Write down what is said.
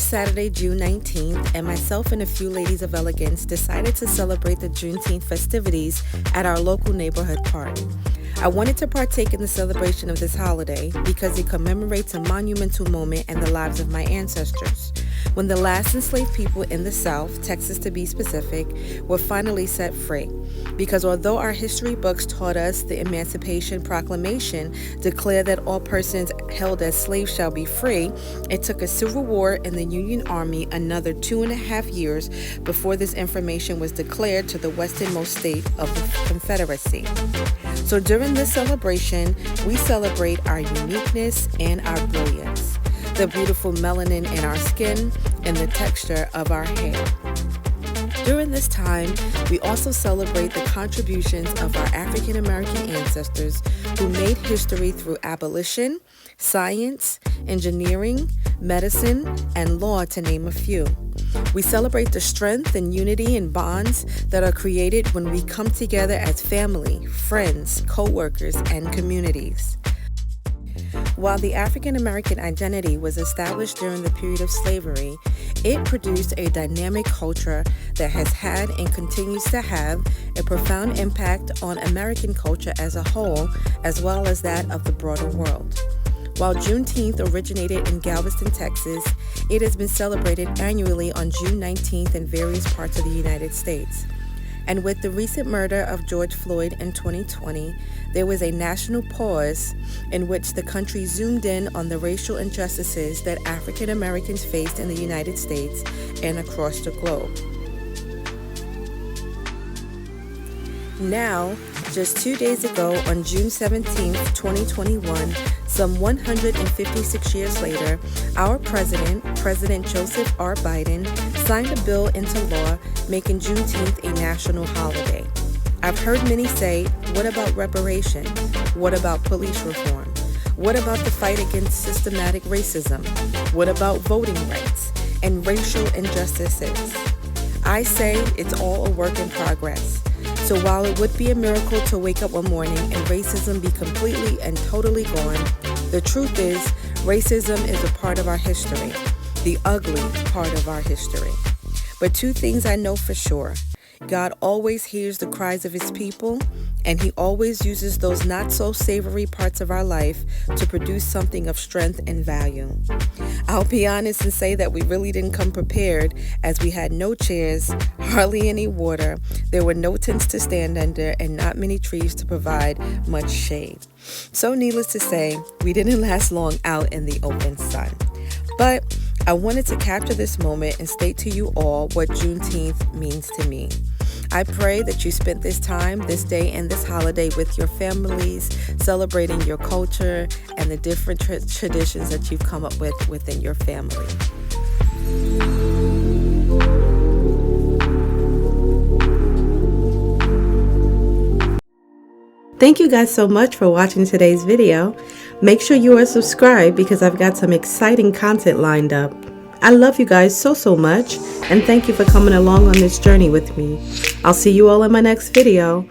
Saturday, June 19th, and myself and a few ladies of elegance decided to celebrate the Juneteenth festivities at our local neighborhood park. I wanted to partake in the celebration of this holiday because it commemorates a monumental moment in the lives of my ancestors, when the last enslaved people in the South, Texas to be specific, were finally set free. Because although our history books taught us the Emancipation Proclamation declared that all persons held as slaves shall be free, it took a civil war in the Union Army another 2.5 years before this information was declared to the westernmost state of the Confederacy. So during this celebration, we celebrate our uniqueness and our brilliance, the beautiful melanin in our skin, and the texture of our hair. During this time, we also celebrate the contributions of our African American ancestors who made history through abolition, science, engineering, medicine, and law, to name a few. We celebrate the strength and unity and bonds that are created when we come together as family, friends, co-workers, and communities. While the African American identity was established during the period of slavery, it produced a dynamic culture that has had and continues to have a profound impact on American culture as a whole, as well as that of the broader world. While Juneteenth originated in Galveston, Texas, it has been celebrated annually on June 19th in various parts of the United States. And with the recent murder of George Floyd in 2020, there was a national pause in which the country zoomed in on the racial injustices that African Americans faced in the United States and across the globe. Now, just 2 days ago, on June 17, 2021, some 156 years later, our president, President Joseph R. Biden, signed a bill into law making Juneteenth a national holiday. I've heard many say, what about reparations? What about police reform? What about the fight against systematic racism? What about voting rights and racial injustices? I say it's all a work in progress. So while it would be a miracle to wake up one morning and racism be completely and totally gone, the truth is racism is a part of our history, the ugly part of our history. But two things I know for sure. God always hears the cries of his people, and he always uses those not so savory parts of our life to produce something of strength and value. I'll be honest and say that we really didn't come prepared, as we had no chairs, hardly any water, there were no tents to stand under, and not many trees to provide much shade. So needless to say, we didn't last long out in the open sun. But I wanted to capture this moment and state to you all what Juneteenth means to me. I pray that you spent this time, this day, and this holiday with your families, celebrating your culture and the different traditions that you've come up with within your family. Thank you guys so much for watching today's video. Make sure you are subscribed because I've got some exciting content lined up. I love you guys so much, and thank you for coming along on this journey with me. I'll see you all in my next video.